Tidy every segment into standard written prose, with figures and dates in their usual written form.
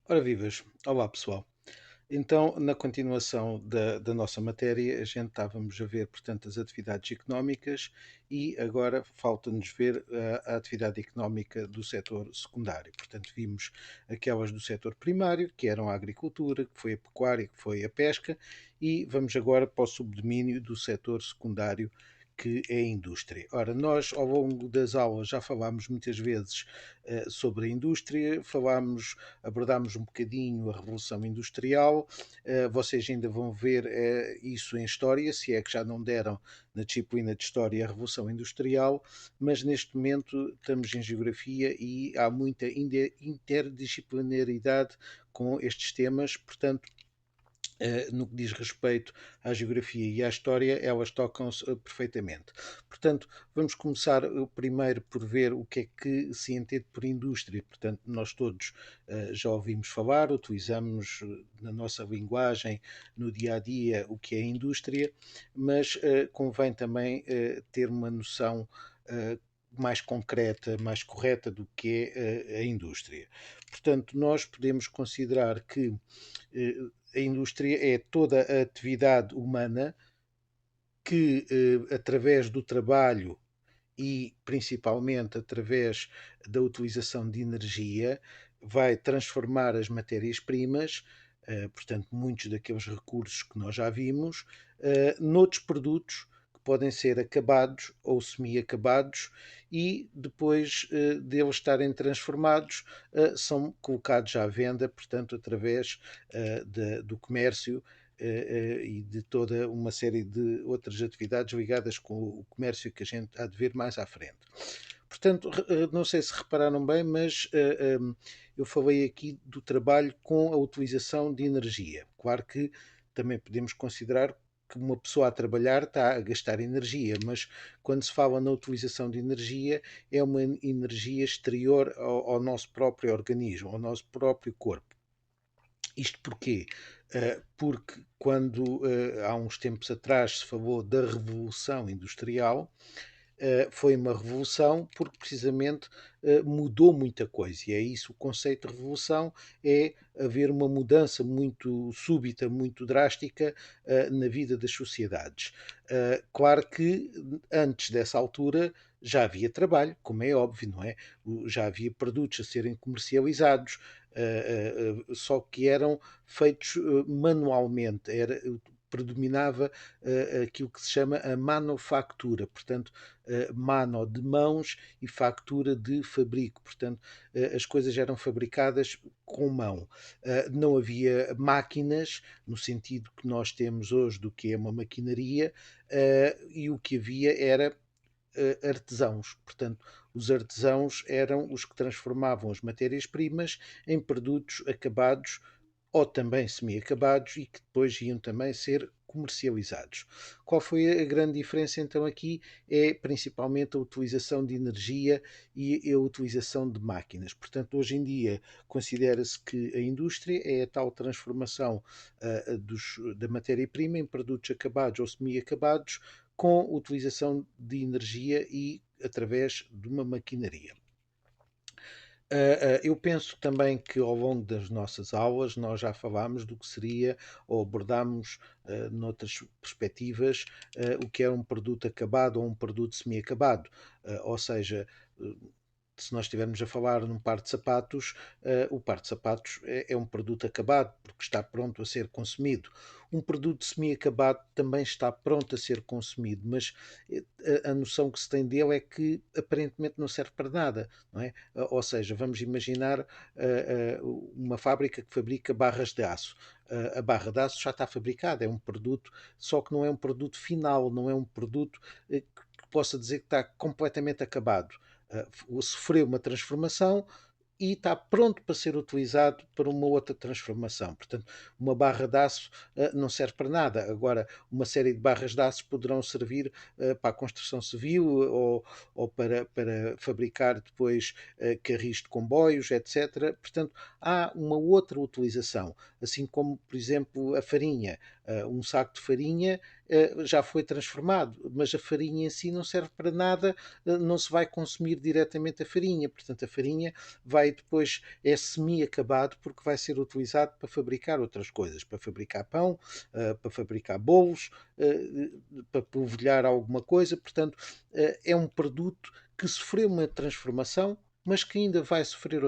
Ora vivas, olá pessoal. Então, na continuação da nossa matéria, a gente estávamos a ver, portanto, as atividades económicas e agora falta-nos ver a atividade económica do setor secundário. Portanto, vimos aquelas do setor primário, que eram a agricultura, que foi a pecuária, que foi a pesca, e vamos agora para o subdomínio do setor secundário, que é a indústria. Ora, nós ao longo das aulas já falámos muitas vezes sobre a indústria, abordámos um bocadinho a Revolução Industrial. Vocês ainda vão ver isso em História, se é que já não deram na disciplina de História a Revolução Industrial, mas neste momento estamos em Geografia e há muita interdisciplinaridade com estes temas, portanto, no que diz respeito à geografia e à história, elas tocam-se perfeitamente. Portanto, vamos começar primeiro por ver o que é que se entende por indústria. Portanto, nós todos já ouvimos falar, utilizamos na nossa linguagem, no dia a dia, o que é indústria, mas convém também ter uma noção mais concreta, mais correta do que é a indústria. Portanto, nós podemos considerar que a indústria é toda a atividade humana que, através do trabalho e principalmente através da utilização de energia, vai transformar as matérias-primas, portanto, muitos daqueles recursos que nós já vimos, noutros produtos que podem ser acabados ou semi-acabados e depois deles estarem transformados, são colocados à venda, portanto, através do comércio e de toda uma série de outras atividades ligadas com o comércio que a gente há de ver mais à frente. Portanto, não sei se repararam bem, mas eu falei aqui do trabalho com a utilização de energia. Claro que também podemos considerar que uma pessoa a trabalhar está a gastar energia, mas quando se fala na utilização de energia, é uma energia exterior ao nosso próprio organismo, ao nosso próprio corpo. Isto porquê? Porque quando há uns tempos atrás se falou da Revolução Industrial, foi uma revolução porque precisamente mudou muita coisa. E é isso o conceito de revolução, é haver uma mudança muito súbita, muito drástica na vida das sociedades. Claro que antes dessa altura já havia trabalho, como é óbvio, não é? Já havia produtos a serem comercializados, só que eram feitos manualmente, predominava aquilo que se chama a manufactura, portanto, mano de mãos e factura de fabrico, portanto, as coisas eram fabricadas com mão. Não havia máquinas, no sentido que nós temos hoje do que é uma maquinaria, e o que havia era artesãos. Portanto, os artesãos eram os que transformavam as matérias-primas em produtos acabados ou também semi-acabados e que depois iam também ser comercializados. Qual foi a grande diferença então aqui? É principalmente a utilização de energia e a utilização de máquinas. Portanto, hoje em dia considera-se que a indústria é a tal transformação da matéria-prima em produtos acabados ou semi-acabados com utilização de energia e através de uma maquinaria. Eu penso também que ao longo das nossas aulas nós já falámos do que seria, ou abordámos noutras perspectivas, o que é um produto acabado ou um produto semi-acabado. Ou seja, se nós estivermos a falar num par de sapatos, o par de sapatos é um produto acabado, porque está pronto a ser consumido. Um produto semi-acabado também está pronto a ser consumido, mas a noção que se tem dele é que aparentemente não serve para nada, não é? Ou seja, vamos imaginar uma fábrica que fabrica barras de aço. A barra de aço já está fabricada, é um produto, só que não é um produto final, não é um produto que possa dizer que está completamente acabado. Sofreu uma transformação, e está pronto para ser utilizado para uma outra transformação. Portanto, uma barra de aço não serve para nada. Agora, uma série de barras de aço poderão servir para a construção civil ou para fabricar depois carris de comboios, etc. Portanto, há uma outra utilização, assim como, por exemplo, a farinha. Um saco de farinha já foi transformado, mas a farinha em si não serve para nada, não se vai consumir diretamente a farinha. Portanto, a farinha vai depois, é semi-acabado, porque vai ser utilizado para fabricar outras coisas, para fabricar pão, para fabricar bolos, para polvilhar alguma coisa. Portanto, é um produto que sofreu uma transformação, mas que ainda vai sofrer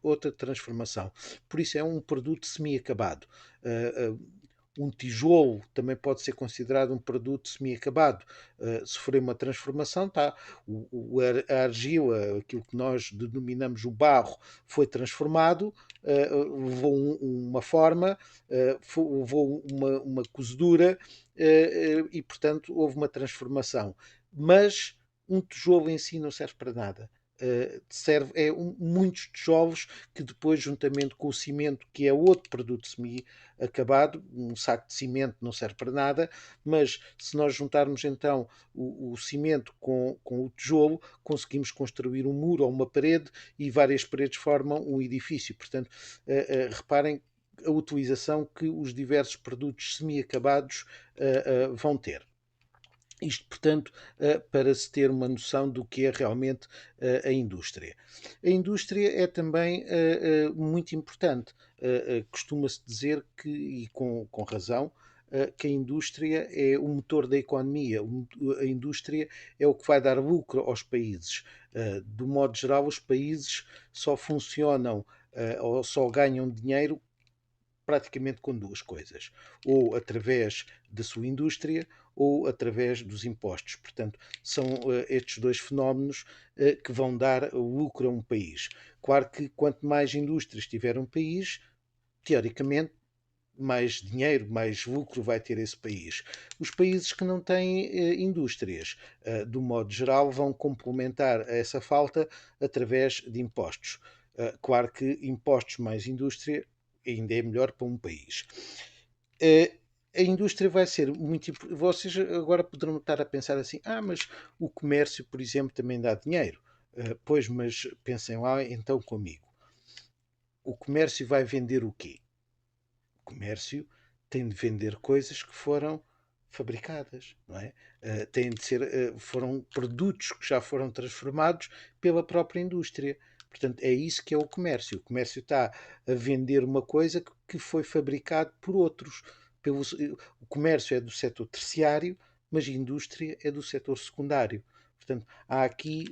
outra transformação. Por isso é um produto semi-acabado. Um tijolo também pode ser considerado um produto semi-acabado. Sofreu uma transformação, tá? A argila, aquilo que nós denominamos o barro, foi transformado, levou uma forma, levou uma cozedura, e, portanto, houve uma transformação. Mas um tijolo em si não serve para nada. Serve muitos tijolos que depois, juntamente com o cimento, que é outro produto semi-acabado, um saco de cimento não serve para nada, mas se nós juntarmos então o cimento com o tijolo, conseguimos construir um muro ou uma parede, e várias paredes formam um edifício. Portanto, reparem a utilização que os diversos produtos semi-acabados vão ter. Isto, portanto, para se ter uma noção do que é realmente a indústria. A indústria é também muito importante. Costuma-se dizer que, e com razão, que a indústria é o motor da economia. A indústria é o que vai dar lucro aos países. Do modo geral, os países só funcionam ou só ganham dinheiro praticamente com duas coisas: ou através da sua indústria ou através dos impostos. Portanto, são estes dois fenómenos que vão dar lucro a um país. Claro que quanto mais indústrias tiver um país, teoricamente, mais dinheiro, mais lucro vai ter esse país. Os países que não têm indústrias, do modo geral, vão complementar essa falta através de impostos. Claro que impostos mais indústria ainda é melhor para um país. A indústria vai ser muito importante. Vocês agora poderão estar a pensar assim: mas o comércio, por exemplo, também dá dinheiro. Pois, mas pensem lá então comigo. O comércio vai vender o quê? O comércio tem de vender coisas que foram fabricadas, não é? Têm de ser, foram produtos que já foram transformados pela própria indústria. Portanto, é isso que é o comércio. O comércio está a vender uma coisa que foi fabricado por outros. O comércio é do setor terciário, mas a indústria é do setor secundário. Portanto, há que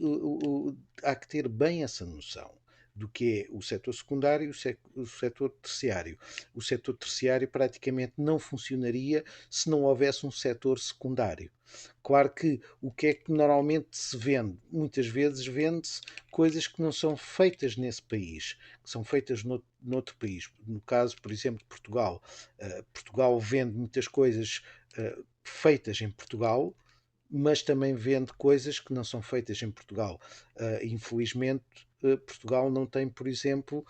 ter bem essa noção do que é o setor secundário e o setor terciário. O setor terciário praticamente não funcionaria se não houvesse um setor secundário. Claro que o que é que normalmente se vende? Muitas vezes vende-se coisas que não são feitas nesse país, que são feitas noutro país. No caso, por exemplo, de Portugal. Portugal vende muitas coisas feitas em Portugal, mas também vende coisas que não são feitas em Portugal. Infelizmente, Portugal não tem, por exemplo,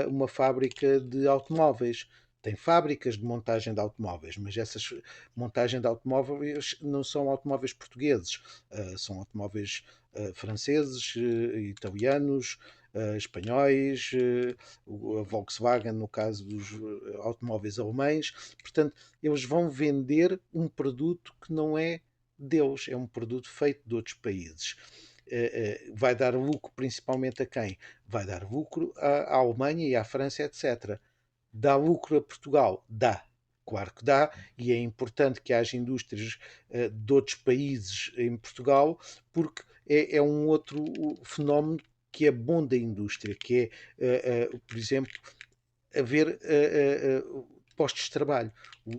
uma fábrica de automóveis. Tem fábricas de montagem de automóveis, mas essas montagem de automóveis não são automóveis portugueses, são automóveis franceses, italianos, espanhóis, a Volkswagen, no caso dos automóveis alemães. Portanto, eles vão vender um produto que não é deles, é um produto feito de outros países. Vai dar lucro principalmente a quem? Vai dar lucro à Alemanha e à França, etc. Dá lucro a Portugal? Dá. Claro que dá, e é importante que haja indústrias de outros países em Portugal, porque é um outro fenómeno que é bom da indústria, que é, por exemplo, haver postos de trabalho,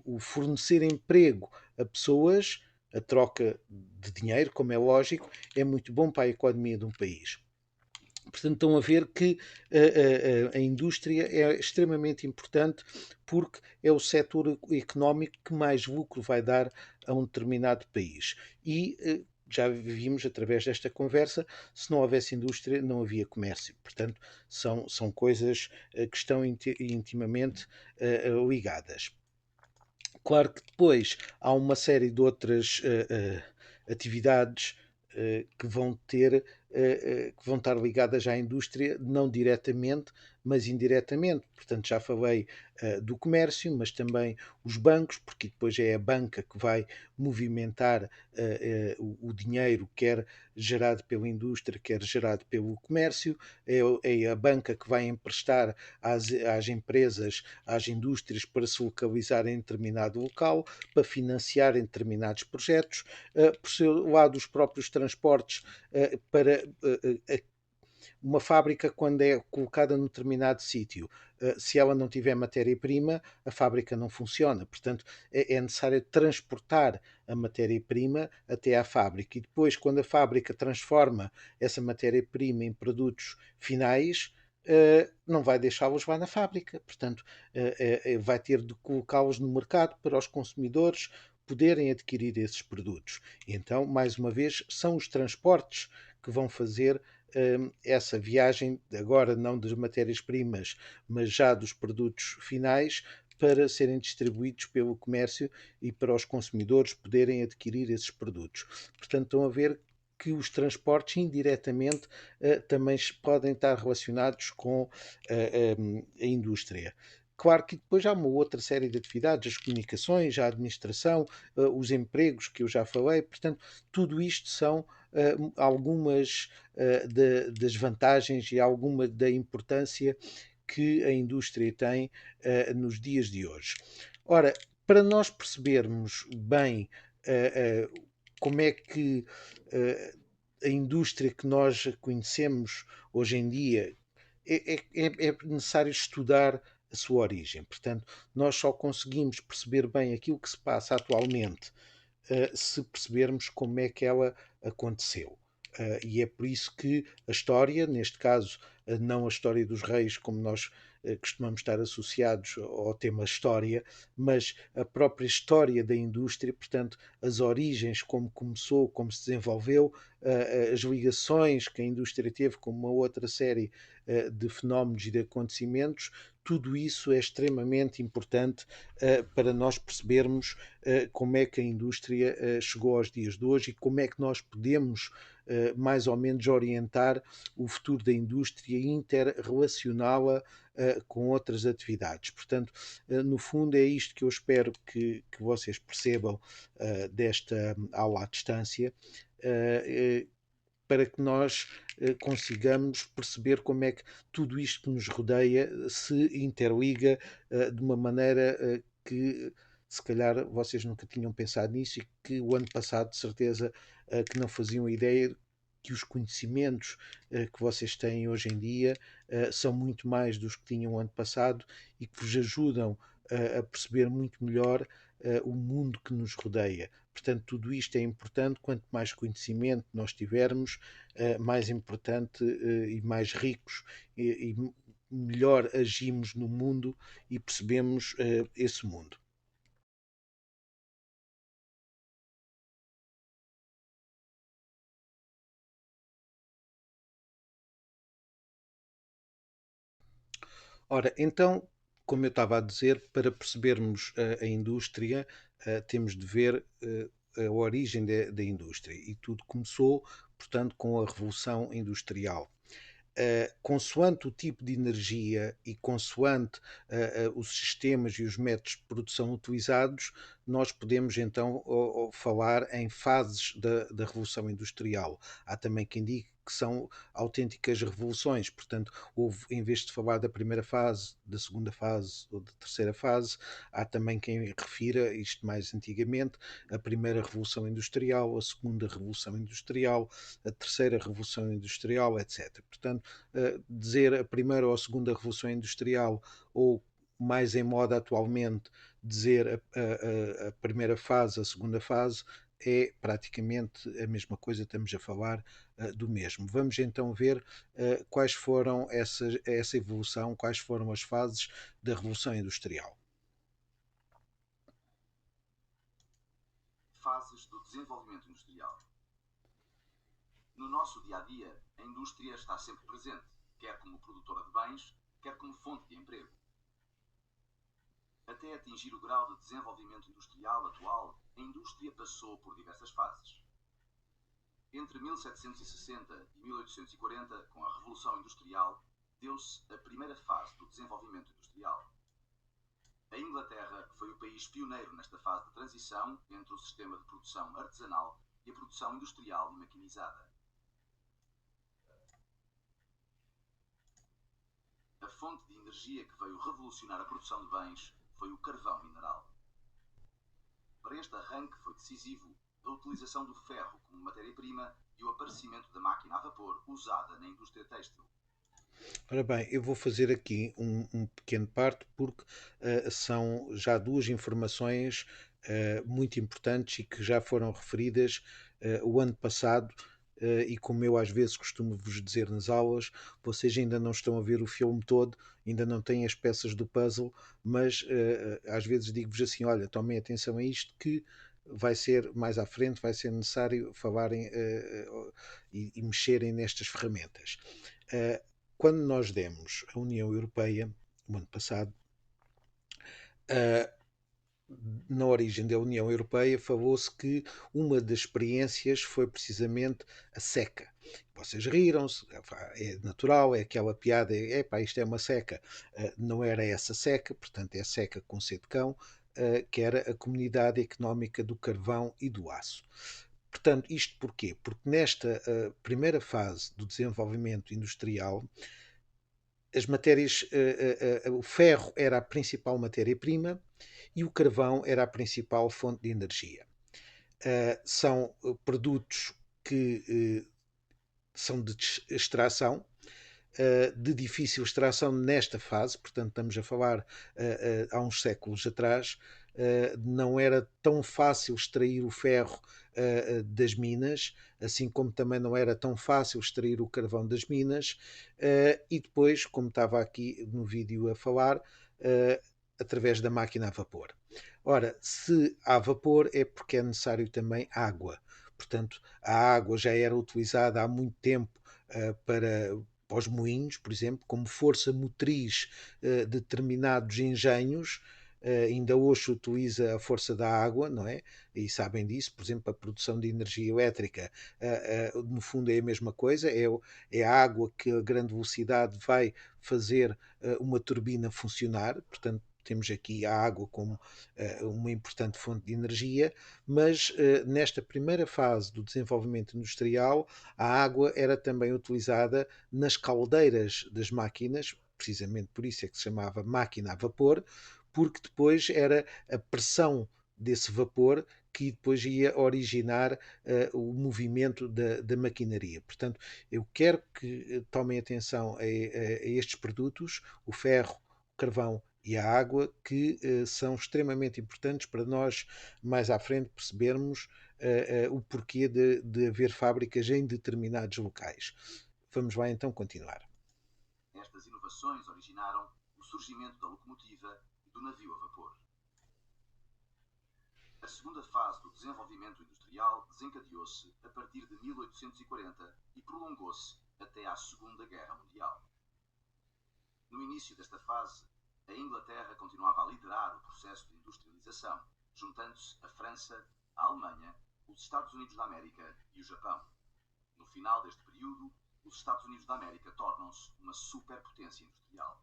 o fornecer emprego a pessoas, a troca de dinheiro, como é lógico, é muito bom para a economia de um país. Portanto, estão a ver que a indústria é extremamente importante, porque é o setor económico que mais lucro vai dar a um determinado país. E já vimos através desta conversa, se não houvesse indústria, não havia comércio. Portanto, são coisas que estão intimamente ligadas. Claro que depois há uma série de outras atividades que vão ter, que vão estar ligadas à indústria, não diretamente, mas indiretamente. Portanto, já falei do comércio, mas também os bancos, porque depois é a banca que vai movimentar o dinheiro, quer gerado pela indústria, quer gerado pelo comércio. É a banca que vai emprestar às empresas, às indústrias, para se localizar em determinado local, para financiar em determinados projetos. Por seu lado, os próprios transportes para uma fábrica, quando é colocada num determinado sítio, se ela não tiver matéria-prima, a fábrica não funciona. Portanto, é necessário transportar a matéria-prima até à fábrica. E depois, quando a fábrica transforma essa matéria-prima em produtos finais, não vai deixá-los lá na fábrica. Portanto, vai ter de colocá-los no mercado para os consumidores poderem adquirir esses produtos. Então, mais uma vez, são os transportes que vão fazer essa viagem, agora não das matérias-primas, mas já dos produtos finais, para serem distribuídos pelo comércio e para os consumidores poderem adquirir esses produtos. Portanto, estão a ver que os transportes indiretamente também podem estar relacionados com a indústria. Claro que depois há uma outra série de atividades, as comunicações, a administração, os empregos que eu já falei, portanto, tudo isto são algumas das vantagens e alguma da importância que a indústria tem nos dias de hoje. Ora, para nós percebermos bem como é que a indústria que nós conhecemos hoje em dia é necessário estudar a sua origem. Portanto, nós só conseguimos perceber bem aquilo que se passa atualmente se percebermos como é que ela aconteceu. E é por isso que a história, neste caso, não a história dos reis, como nós costumamos estar associados ao tema história, mas a própria história da indústria, portanto, as origens, como começou, como se desenvolveu, as ligações que a indústria teve com uma outra série de fenómenos e de acontecimentos, tudo isso é extremamente importante para nós percebermos como é que a indústria chegou aos dias de hoje e como é que nós podemos mais ou menos orientar o futuro da indústria e interrelacioná-la com outras atividades. Portanto, no fundo, é isto que eu espero que vocês percebam desta aula à distância. Para que nós consigamos perceber como é que tudo isto que nos rodeia se interliga de uma maneira que se calhar vocês nunca tinham pensado nisso e que o ano passado, de certeza, que não faziam ideia que os conhecimentos que vocês têm hoje em dia são muito mais dos que tinham o ano passado e que vos ajudam a perceber muito melhor o mundo que nos rodeia. Portanto, tudo isto é importante. Quanto mais conhecimento nós tivermos, mais importante e mais ricos e melhor agimos no mundo e percebemos esse mundo. Ora, então, como eu estava a dizer, para percebermos a indústria, temos de ver a origem da indústria. E tudo começou, portanto, com a Revolução Industrial. Consoante o tipo de energia e consoante os sistemas e os métodos de produção utilizados, nós podemos então falar em fases da Revolução Industrial. Há também quem diga que são autênticas revoluções, portanto, houve, em vez de falar da primeira fase, da segunda fase ou da terceira fase, há também quem refira isto mais antigamente, a primeira Revolução Industrial, a segunda Revolução Industrial, a terceira Revolução Industrial, etc. Portanto, dizer a primeira ou a segunda Revolução Industrial, ou mais em moda atualmente, dizer a primeira fase, a segunda fase, é praticamente a mesma coisa, estamos a falar do mesmo. Vamos então ver quais foram essa evolução, quais foram as fases da Revolução Industrial. Fases do desenvolvimento industrial. No nosso dia-a-dia, a indústria está sempre presente, quer como produtora de bens, quer como fonte de emprego. Até atingir o grau de desenvolvimento industrial atual, a indústria passou por diversas fases. Entre 1760 e 1840, com a Revolução Industrial, deu-se a primeira fase do desenvolvimento industrial. A Inglaterra foi o país pioneiro nesta fase de transição entre o sistema de produção artesanal e a produção industrial e maquinizada. A fonte de energia que veio revolucionar a produção de bens foi o carvão mineral. Para este arranque foi decisivo a utilização do ferro como matéria-prima e o aparecimento da máquina a vapor usada na indústria têxtil. Ora bem, eu vou fazer aqui um pequeno parte porque são já duas informações muito importantes e que já foram referidas o ano passado. E como eu às vezes costumo vos dizer nas aulas, vocês ainda não estão a ver o filme todo, ainda não têm as peças do puzzle, mas às vezes digo-vos assim: olha, tomem atenção a isto que vai ser mais à frente, vai ser necessário falarem e mexerem nestas ferramentas. Quando nós demos a União Europeia, no ano passado, na origem da União Europeia, falou-se que uma das experiências foi precisamente a seca. Vocês riram-se, é natural, é aquela piada, epá, isto é uma seca. Não era essa seca, portanto é seca com C de cão, que era a Comunidade Económica do Carvão e do Aço. Portanto, isto porquê? Porque nesta primeira fase do desenvolvimento industrial, as matérias, o ferro era a principal matéria-prima e o carvão era a principal fonte de energia. São produtos que são de extração, de difícil extração nesta fase, portanto estamos a falar há uns séculos atrás, não era tão fácil extrair o ferro das minas, assim como também não era tão fácil extrair o carvão das minas, e depois, como estava aqui no vídeo a falar, através da máquina a vapor. Ora, se há vapor é porque é necessário também água. Portanto, a água já era utilizada há muito tempo para os moinhos, por exemplo, como força motriz de determinados engenhos. Ainda hoje se utiliza a força da água, não é? E sabem disso, por exemplo, a produção de energia elétrica, no fundo é a mesma coisa, é a água que a grande velocidade vai fazer uma turbina funcionar, portanto, temos aqui a água como uma importante fonte de energia, mas nesta primeira fase do desenvolvimento industrial, a água era também utilizada nas caldeiras das máquinas, precisamente por isso é que se chamava máquina a vapor, porque depois era a pressão desse vapor que depois ia originar o movimento da maquinaria. Portanto, eu quero que tomem atenção a estes produtos, o ferro, o carvão e a água, que são extremamente importantes para nós mais à frente percebermos o porquê de haver fábricas em determinados locais. Vamos lá então continuar. Estas inovações originaram o surgimento da locomotiva e do navio a vapor. A segunda fase do desenvolvimento industrial desencadeou-se a partir de 1840 e prolongou-se até à Segunda Guerra Mundial. No início desta fase, a Inglaterra continuava a liderar o processo de industrialização, juntando-se a França, a Alemanha, os Estados Unidos da América e o Japão. No final deste período, os Estados Unidos da América tornam-se uma superpotência industrial.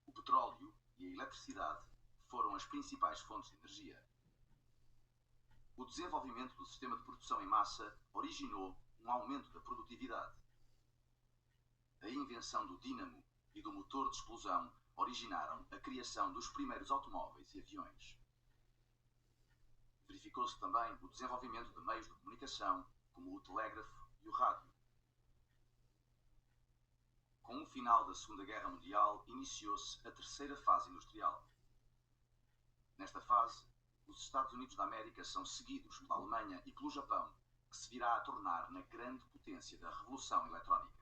O petróleo e a eletricidade foram as principais fontes de energia. O desenvolvimento do sistema de produção em massa originou um aumento da produtividade. A invenção do dínamo e do motor de explosão originaram a criação dos primeiros automóveis e aviões. Verificou-se também o desenvolvimento de meios de comunicação, como o telégrafo e o rádio. Com o final da Segunda Guerra Mundial, iniciou-se a terceira fase industrial. Nesta fase, os Estados Unidos da América são seguidos pela Alemanha e pelo Japão, que se virá a tornar na grande potência da Revolução Eletrónica.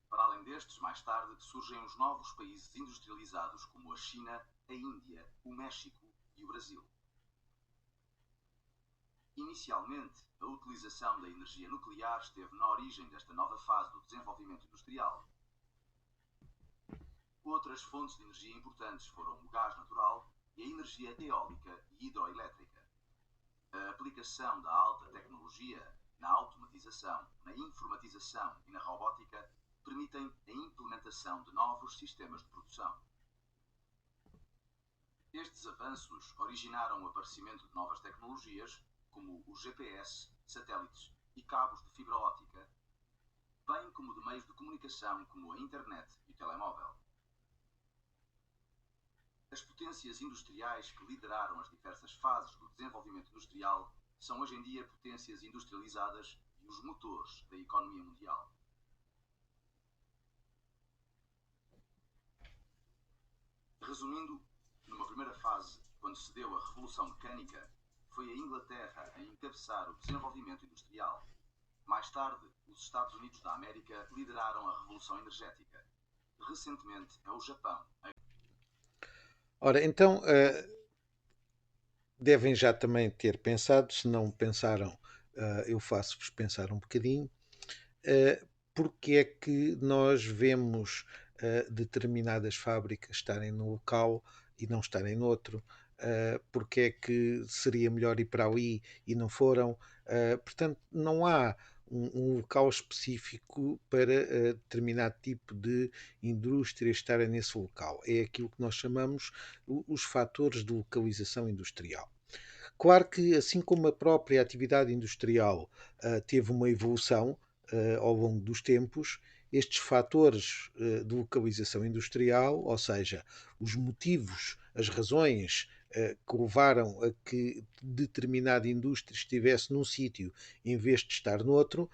Para além destes, mais tarde, surgem os novos países industrializados como a China, a Índia, o México e o Brasil. Inicialmente, a utilização da energia nuclear esteve na origem desta nova fase do desenvolvimento industrial. Outras fontes de energia importantes foram o gás natural e a energia eólica e hidroelétrica. A aplicação da alta tecnologia na automatização, na informatização e na robótica permitem a implementação de novos sistemas de produção. Estes avanços originaram o aparecimento de novas tecnologias, como o GPS, satélites e cabos de fibra óptica, bem como de meios de comunicação como a internet e o telemóvel. As potências industriais que lideraram as diversas fases do desenvolvimento industrial são hoje em dia potências industrializadas e os motores da economia mundial. Resumindo, numa primeira fase, quando se deu a Revolução Mecânica, foi a Inglaterra a encabeçar o desenvolvimento industrial. Mais tarde, os Estados Unidos da América lideraram a Revolução Energética. Recentemente, é o Japão. Ora, então, devem já também ter pensado, se não pensaram, eu faço-vos pensar um bocadinho, porque é que nós vemos determinadas fábricas estarem num local e não estarem noutro, porque é que seria melhor ir para ali e não foram. Portanto, não há um local específico para determinado tipo de indústria estarem nesse local. É aquilo que nós chamamos os fatores de localização industrial. Claro que, assim como a própria atividade industrial teve uma evolução ao longo dos tempos, estes fatores de localização industrial, ou seja, os motivos, as razões que levaram a que determinada indústria estivesse num sítio em vez de estar noutro,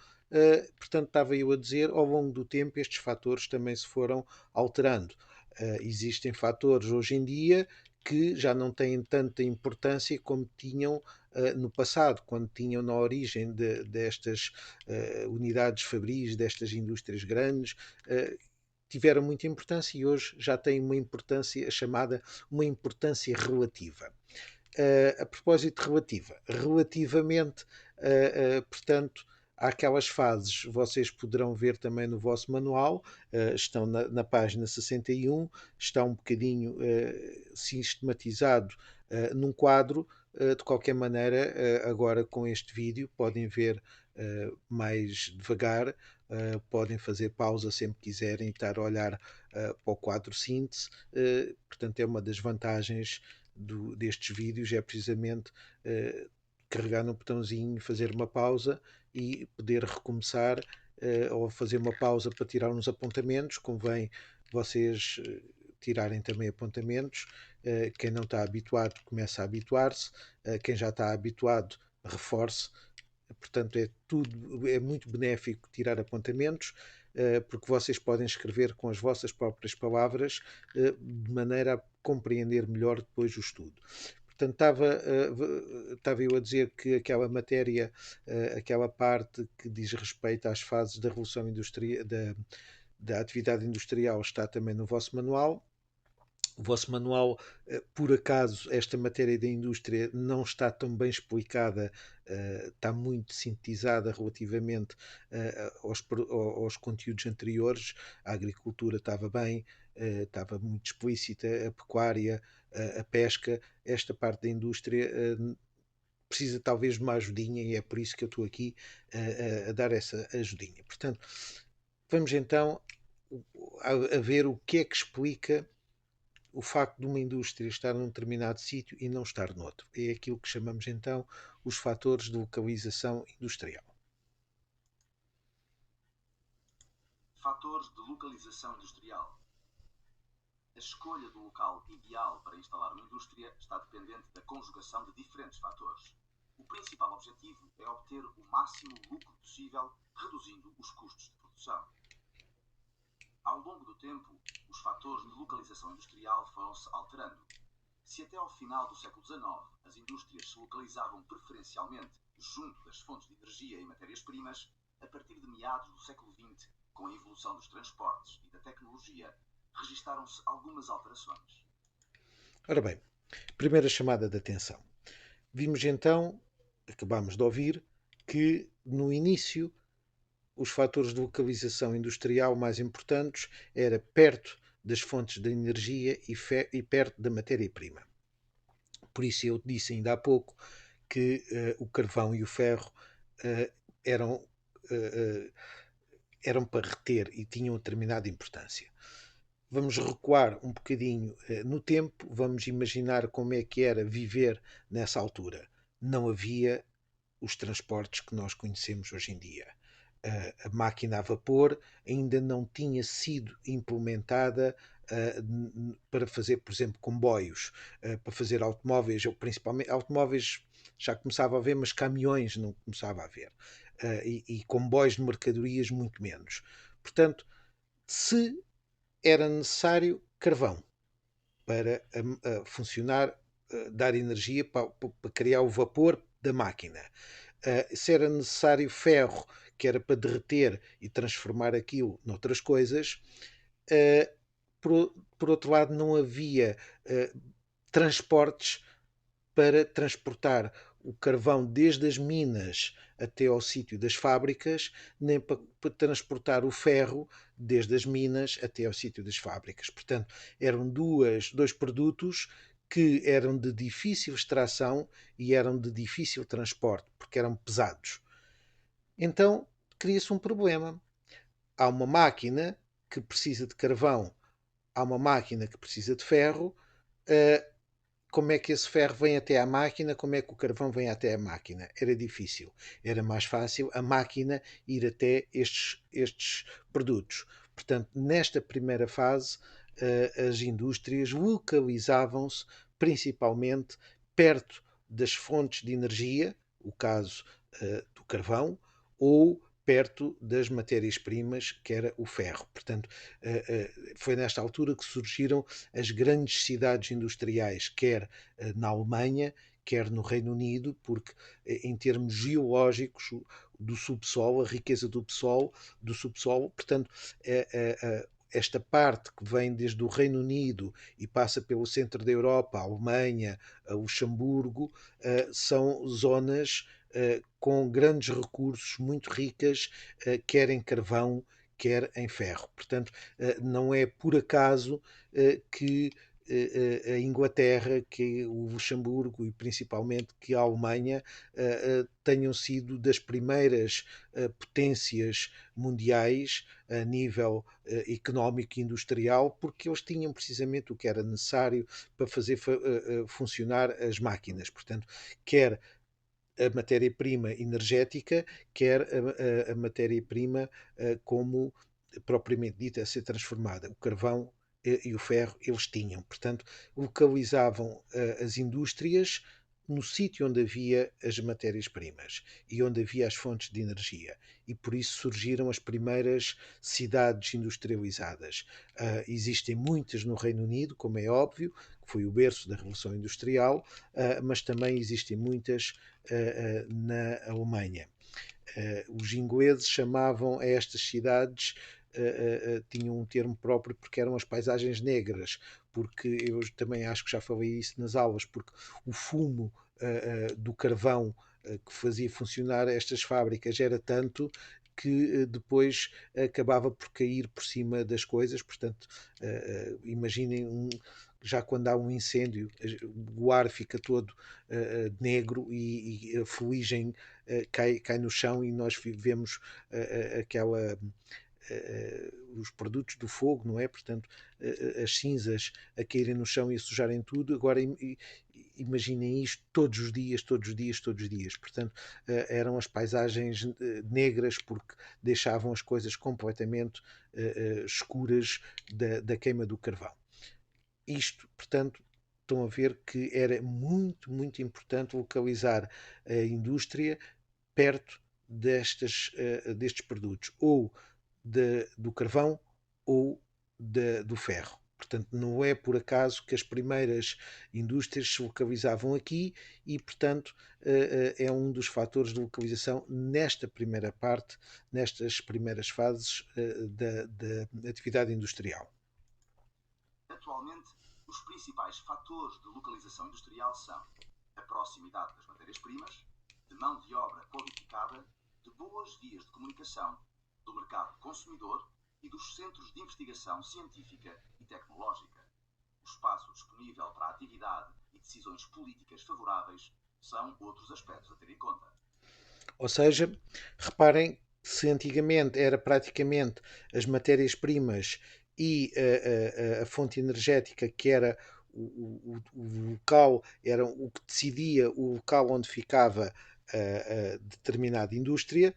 portanto, estava eu a dizer, ao longo do tempo estes fatores também se foram alterando. Existem fatores hoje em dia que já não têm tanta importância como tinham no passado, quando tinham na origem destas unidades fabris, destas indústrias grandes, tiveram muita importância e hoje já têm uma importância chamada uma importância relativa. A propósito relativa, relativamente, portanto, àquelas fases, vocês poderão ver também no vosso manual, estão na página 61, está um bocadinho sistematizado num quadro. De qualquer maneira, agora com este vídeo, podem ver mais devagar, podem fazer pausa sempre quiserem e estar a olhar para o quadro síntese. Portanto, é uma das vantagens destes vídeos, é precisamente carregar no botãozinho, fazer uma pausa e poder recomeçar, ou fazer uma pausa para tirar uns apontamentos. Convém vocês tirarem também apontamentos. Quem não está habituado começa a habituar-se, quem já está habituado reforce. Portanto, é muito benéfico tirar apontamentos, porque vocês podem escrever com as vossas próprias palavras, de maneira a compreender melhor depois o estudo. Portanto, estava eu a dizer que aquela matéria, aquela parte que diz respeito às fases da Revolução Industrial, da atividade industrial, está também no vosso manual. O vosso manual, por acaso, esta matéria da indústria não está tão bem explicada, está muito sintetizada relativamente aos conteúdos anteriores. A agricultura estava bem, estava muito explícita, a pecuária, a pesca. Esta parte da indústria precisa talvez de uma ajudinha e é por isso que eu estou aqui a dar essa ajudinha. Portanto, vamos então a ver o que é que explica o facto de uma indústria estar num determinado sítio e não estar noutro. É aquilo que chamamos então os fatores de localização industrial. Fatores de localização industrial. A escolha do local ideal para instalar uma indústria está dependente da conjugação de diferentes fatores. O principal objetivo é obter o máximo lucro possível, reduzindo os custos de produção. Ao longo do tempo, os fatores de localização industrial foram-se alterando. Se até ao final do século XIX as indústrias se localizavam preferencialmente junto das fontes de energia e matérias-primas, a partir de meados do século XX, com a evolução dos transportes e da tecnologia, registaram-se algumas alterações. Ora bem, primeira chamada de atenção. Vimos então acabámos de ouvir que no início os fatores de localização industrial mais importantes era perto das fontes de energia e perto da matéria-prima. Por isso eu disse ainda há pouco que o carvão e o ferro uh, eram, uh, eram para reter e tinham determinada importância. Vamos recuar um bocadinho no tempo, vamos imaginar como é que era viver nessa altura. Não havia os transportes que nós conhecemos hoje em dia. A máquina a vapor ainda não tinha sido implementada para fazer, por exemplo, comboios, para fazer automóveis, ou principalmente automóveis já começava a haver, mas caminhões não começava a haver. E comboios de mercadorias muito menos. Portanto, se era necessário carvão para funcionar, dar energia para criar o vapor da máquina. Se era necessário ferro, que era para derreter e transformar aquilo noutras coisas, por outro lado, não havia transportes para transportar o carvão desde as minas até ao sítio das fábricas, nem para transportar o ferro desde as minas até ao sítio das fábricas. Portanto, eram dois produtos que eram de difícil extração e eram de difícil transporte, porque eram pesados. Então, cria-se um problema. Há uma máquina que precisa de carvão, há uma máquina que precisa de ferro. Como é que esse ferro vem até à máquina, como é que o carvão vem até à máquina? Era difícil. Era mais fácil a máquina ir até estes produtos. Portanto, nesta primeira fase, as indústrias localizavam-se principalmente perto das fontes de energia, o caso do carvão, ou perto das matérias-primas, que era o ferro. Portanto, foi nesta altura que surgiram as grandes cidades industriais, quer na Alemanha, quer no Reino Unido, porque em termos geológicos do subsolo, a riqueza do subsolo, portanto, esta parte que vem desde o Reino Unido e passa pelo centro da Europa, a Alemanha, a Luxemburgo, são zonas com grandes recursos, muito ricas, quer em carvão, quer em ferro. Portanto, não é por acaso que a Inglaterra, que o Luxemburgo e principalmente que a Alemanha tenham sido das primeiras potências mundiais a nível económico e industrial, porque eles tinham precisamente o que era necessário para fazer funcionar as máquinas. Portanto, quer a matéria-prima energética, quer a matéria-prima como propriamente dita a ser transformada. O carvão e o ferro eles tinham. Portanto, localizavam as indústrias no sítio onde havia as matérias-primas e onde havia as fontes de energia. E por isso surgiram as primeiras cidades industrializadas. Existem muitas no Reino Unido, como é óbvio, que foi o berço da Revolução Industrial, mas também existem muitas na Alemanha. Os ingleses chamavam a estas cidades, tinham um termo próprio porque eram as paisagens negras, porque eu também acho que já falei isso nas aulas, porque o fumo do carvão que fazia funcionar estas fábricas era tanto que depois acabava por cair por cima das coisas. Portanto, imaginem já quando há um incêndio, o ar fica todo negro e a fuligem cai no chão e nós vemos aquela os produtos do fogo, não é? Portanto, as cinzas a caírem no chão e a sujarem tudo. Agora imaginem isto todos os dias, todos os dias, todos os dias. Portanto, eram as paisagens negras porque deixavam as coisas completamente escuras da queima do carvão. Isto, portanto, estão a ver que era muito, muito importante localizar a indústria perto destes produtos, ou do carvão ou do ferro. Portanto, não é por acaso que as primeiras indústrias se localizavam aqui e, portanto, é um dos fatores de localização nesta primeira parte, nestas primeiras fases da atividade industrial. Atualmente, os principais fatores de localização industrial são a proximidade das matérias-primas, de mão de obra qualificada, de boas vias de comunicação, do mercado consumidor e dos centros de investigação científica e tecnológica. O espaço disponível para a atividade e decisões políticas favoráveis são outros aspectos a ter em conta. Ou seja, reparem, se antigamente era praticamente as matérias-primas e a fonte energética que era o local, era o que decidia o local onde ficava a determinada indústria,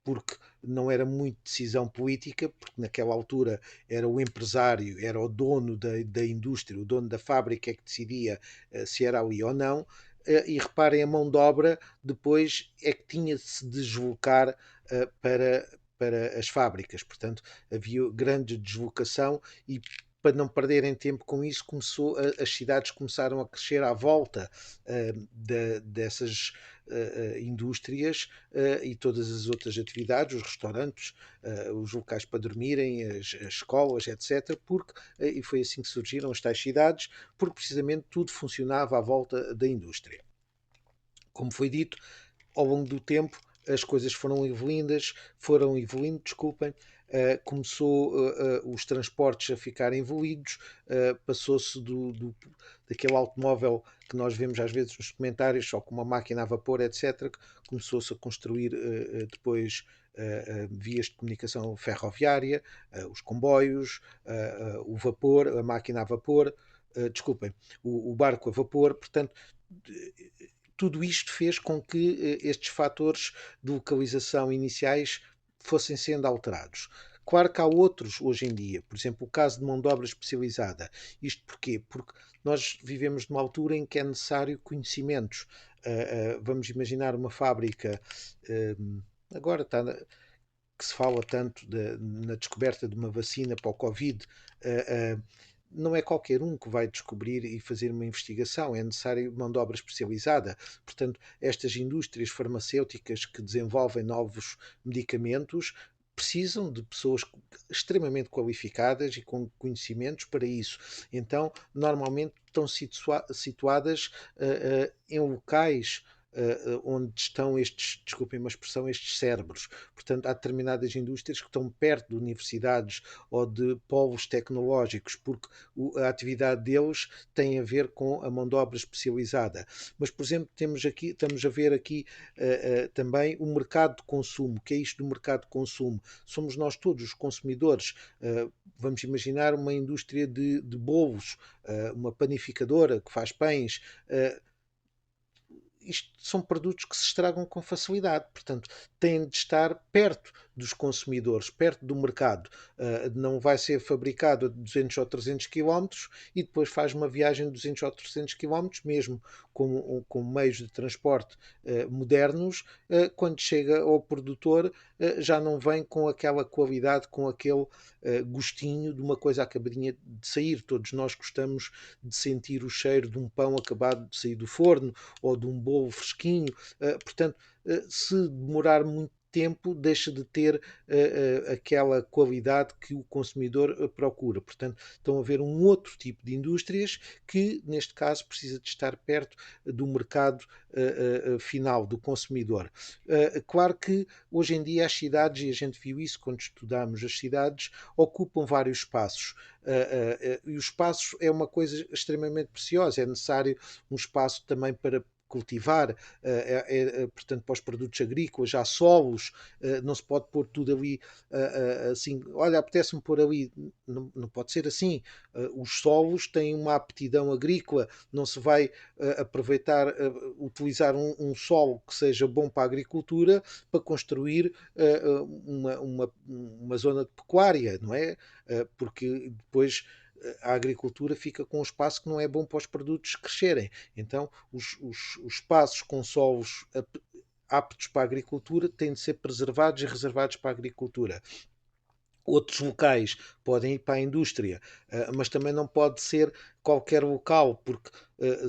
porque não era muito decisão política, porque naquela altura era o empresário, era o dono da indústria, o dono da fábrica que decidia se era ali ou não. E reparem, a mão de obra depois é que tinha de se deslocar para as fábricas. Portanto, havia grande deslocação e para não perderem tempo com isso, as cidades começaram a crescer à volta dessas indústrias e todas as outras atividades, os restaurantes, os locais para dormirem, as escolas, etc. E foi assim que surgiram as tais cidades, porque precisamente tudo funcionava à volta da indústria. Como foi dito, ao longo do tempo as coisas foram evoluindo, desculpem, começou os transportes a ficar evoluídos, passou-se daquele automóvel que nós vemos às vezes nos comentários, só com uma máquina a vapor, etc., começou-se a construir depois vias de comunicação ferroviária, os comboios, o vapor, a máquina a vapor, desculpem, o barco a vapor, portanto, tudo isto fez com que estes fatores de localização iniciais fossem sendo alterados. Claro que há outros hoje em dia, por exemplo, o caso de mão de obra especializada. Isto porquê? Porque nós vivemos numa altura em que é necessário conhecimentos. Vamos imaginar uma fábrica, agora está que se fala tanto na descoberta de uma vacina para o Covid. Não é qualquer um que vai descobrir e fazer uma investigação, é necessário mão de obra especializada. Portanto, estas indústrias farmacêuticas que desenvolvem novos medicamentos precisam de pessoas extremamente qualificadas e com conhecimentos para isso. Então, normalmente estão situadas em locais onde estão estes, desculpem uma expressão, estes cérebros. Portanto, há determinadas indústrias que estão perto de universidades ou de polos tecnológicos, porque a atividade deles tem a ver com a mão de obra especializada. Mas, por exemplo, estamos a ver aqui também o mercado de consumo. O que é isto do mercado de consumo? Somos nós todos os consumidores. Vamos imaginar uma indústria de bolos, uma panificadora que faz pães. Isto são produtos que se estragam com facilidade, portanto, têm de estar perto dos consumidores, perto do mercado. Não vai ser fabricado a 200 ou 300 quilómetros e depois faz uma viagem de 200 ou 300 quilómetros, mesmo com meios de transporte modernos, quando chega ao produtor já não vem com aquela qualidade, com aquele gostinho de uma coisa acabadinha de sair. Todos nós gostamos de sentir o cheiro de um pão acabado de sair do forno ou de um bolo fresquinho. Portanto, se demorar muito tempo, deixa de ter aquela qualidade que o consumidor procura. Portanto, estão a ver um outro tipo de indústrias que, neste caso, precisa de estar perto do mercado final, do consumidor. Claro que hoje em dia as cidades, e a gente viu isso quando estudamos as cidades, ocupam vários espaços. E os espaços é uma coisa extremamente preciosa. É necessário um espaço também para cultivar, portanto, para os produtos agrícolas, há solos, não se pode pôr tudo ali assim, olha, apetece-me pôr ali, não pode ser assim. Os solos têm uma aptidão agrícola, não se vai aproveitar, utilizar um solo que seja bom para a agricultura para construir uma zona de pecuária, não é? Porque depois a agricultura fica com um espaço que não é bom para os produtos crescerem. Então, os espaços com solos aptos para a agricultura têm de ser preservados e reservados para a agricultura. Outros locais podem ir para a indústria, mas também não pode ser qualquer local, porque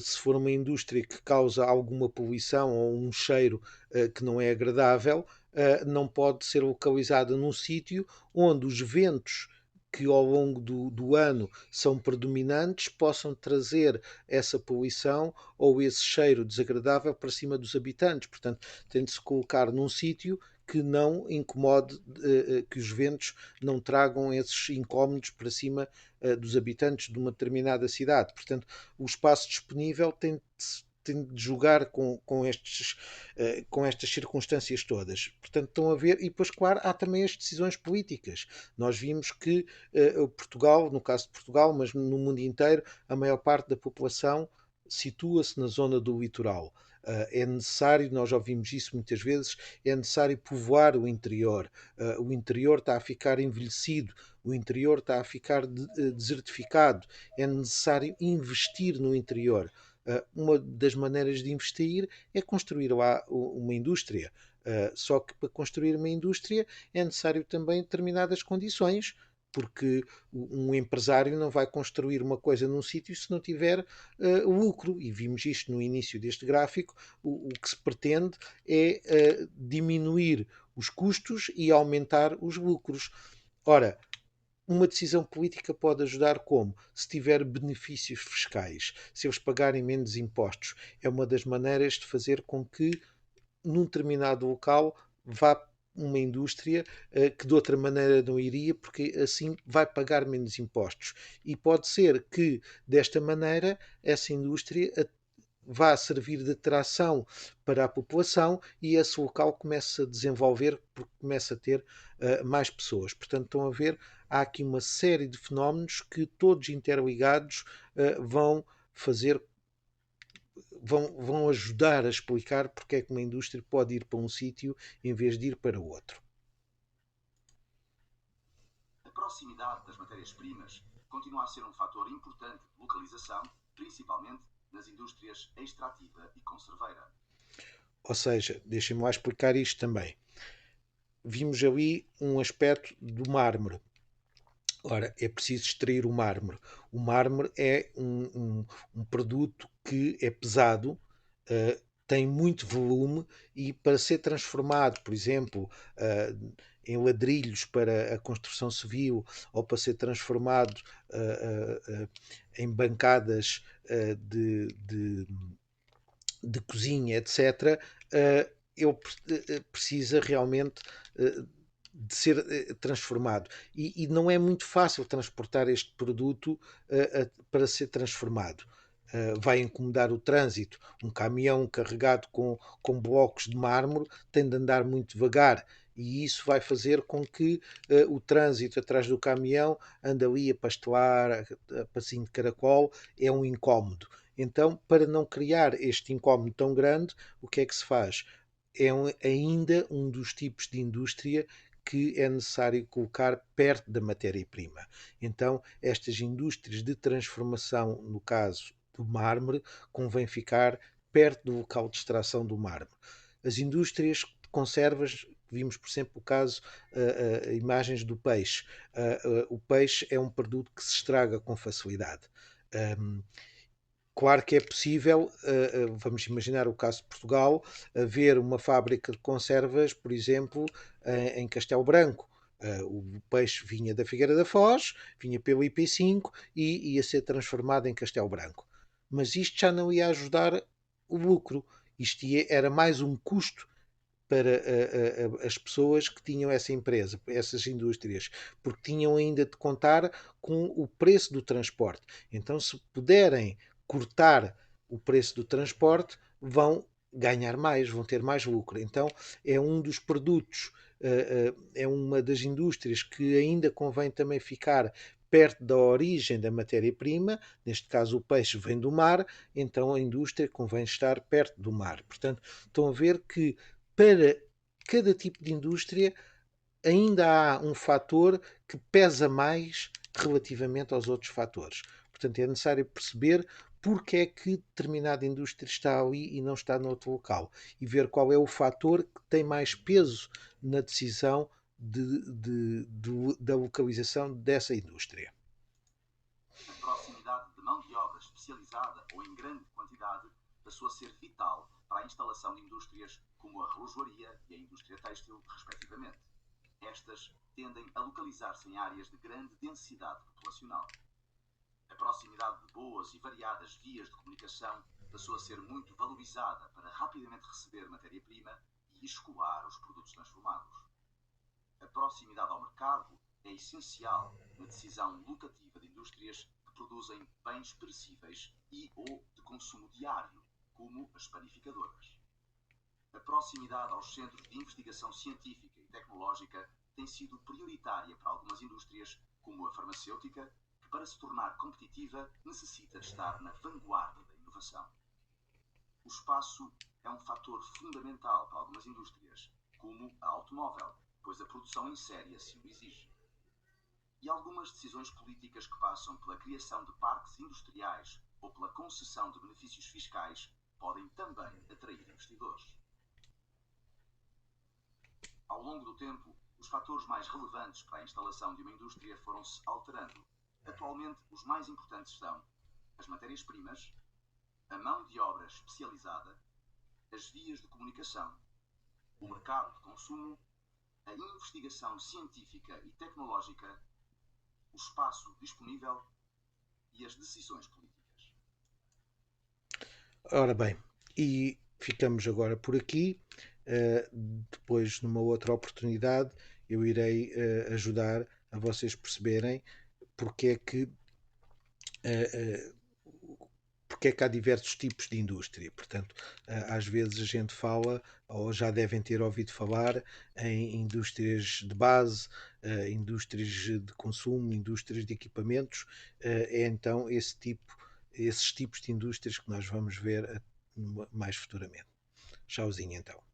se for uma indústria que causa alguma poluição ou um cheiro que não é agradável, não pode ser localizada num sítio onde os ventos que ao longo do ano são predominantes possam trazer essa poluição ou esse cheiro desagradável para cima dos habitantes. Portanto, tem de se colocar num sítio que não incomode, que os ventos não tragam esses incómodos para cima dos habitantes de uma determinada cidade. Portanto, o espaço disponível tem de jogar com estas circunstâncias todas. Portanto, estão a ver, e depois, claro, há também as decisões políticas. Nós vimos que Portugal, no caso de Portugal, mas no mundo inteiro, a maior parte da população situa-se na zona do litoral. É necessário, nós ouvimos isso muitas vezes, é necessário povoar o interior. O interior está a ficar envelhecido, o interior está a ficar desertificado, é necessário investir no interior. Uma das maneiras de investir é construir lá uma indústria. Só que para construir uma indústria é necessário também determinadas condições, porque um empresário não vai construir uma coisa num sítio se não tiver lucro. E vimos isto no início deste gráfico. O que se pretende é diminuir os custos e aumentar os lucros. Ora, uma decisão política pode ajudar como? Se tiver benefícios fiscais, se eles pagarem menos impostos. É uma das maneiras de fazer com que, num determinado local, vá uma indústria que de outra maneira não iria, porque assim vai pagar menos impostos. E pode ser que, desta maneira, essa indústria vá servir de atração para a população e esse local começa a desenvolver porque começa a ter mais pessoas. Portanto, estão a ver, há aqui uma série de fenómenos que todos interligados vão fazer, vão ajudar a explicar porque é que uma indústria pode ir para um sítio em vez de ir para outro. A proximidade das matérias-primas continua a ser um fator importante de localização, principalmente nas indústrias extrativa e conserveira. Ou seja, deixem-me lá explicar isto também. Vimos ali um aspecto do mármore. Ora, é preciso extrair o mármore. O mármore é um produto que é pesado, tem muito volume e para ser transformado, por exemplo, em ladrilhos para a construção civil ou para ser transformado em bancadas de cozinha, etc., ele precisa realmente de ser transformado. E não é muito fácil transportar este produto para ser transformado. Vai incomodar o trânsito. Um caminhão carregado com blocos de mármore tem de andar muito devagar e isso vai fazer com que o trânsito atrás do caminhão ande ali a pastelar, a passinho de caracol, é um incómodo. Então, para não criar este incómodo tão grande, o que é que se faz? É ainda um dos tipos de indústria que é necessário colocar perto da matéria-prima. Então, estas indústrias de transformação, no caso do mármore, convém ficar perto do local de extração do mármore. As indústrias de conservas, vimos, por exemplo, o caso, imagens do peixe. O peixe é um produto que se estraga com facilidade. Claro que é possível, vamos imaginar o caso de Portugal, haver uma fábrica de conservas, por exemplo, em Castelo Branco. O peixe vinha da Figueira da Foz, vinha pelo IP5 e ia ser transformado em Castelo Branco. Mas isto já não ia ajudar o lucro. Isto era mais um custo para as pessoas que tinham essa empresa, essas indústrias, porque tinham ainda de contar com o preço do transporte. Então, se puderem cortar o preço do transporte, vão ganhar mais, vão ter mais lucro. Então, é um dos produtos, é uma das indústrias que ainda convém também ficar perto da origem da matéria-prima, neste caso o peixe vem do mar, então a indústria convém estar perto do mar. Portanto, estão a ver que para cada tipo de indústria ainda há um fator que pesa mais relativamente aos outros fatores. Portanto, é necessário perceber porque é que determinada indústria está ali e não está noutro local e ver qual é o fator que tem mais peso na decisão da localização dessa indústria. A proximidade de mão de obra especializada ou em grande quantidade passou a ser vital para a instalação de indústrias como a relojoaria e a indústria têxtil, respectivamente. Estas tendem a localizar-se em áreas de grande densidade populacional. A proximidade de boas e variadas vias de comunicação passou a ser muito valorizada para rapidamente receber matéria-prima e escoar os produtos transformados. A proximidade ao mercado é essencial na decisão locativa de indústrias que produzem bens perecíveis e ou de consumo diário, como as panificadoras. A proximidade aos centros de investigação científica e tecnológica tem sido prioritária para algumas indústrias, como a farmacêutica, que para se tornar competitiva necessita de estar na vanguarda da inovação. O espaço é um fator fundamental para algumas indústrias, como a automóvel, pois a produção em série assim o exige. E algumas decisões políticas que passam pela criação de parques industriais ou pela concessão de benefícios fiscais podem também atrair investidores. Ao longo do tempo, os fatores mais relevantes para a instalação de uma indústria foram-se alterando. Atualmente, os mais importantes são as matérias-primas, a mão de obra especializada, as vias de comunicação, o mercado de consumo, a investigação científica e tecnológica, o espaço disponível e as decisões políticas. Ora bem, e ficamos agora por aqui. Depois, numa outra oportunidade, eu irei ajudar a vocês perceberem porque é que há diversos tipos de indústria. Portanto, às vezes a gente fala, ou já devem ter ouvido falar, em indústrias de base, indústrias de consumo, indústrias de equipamentos. É então esses tipos de indústrias que nós vamos ver mais futuramente. Tchauzinho então.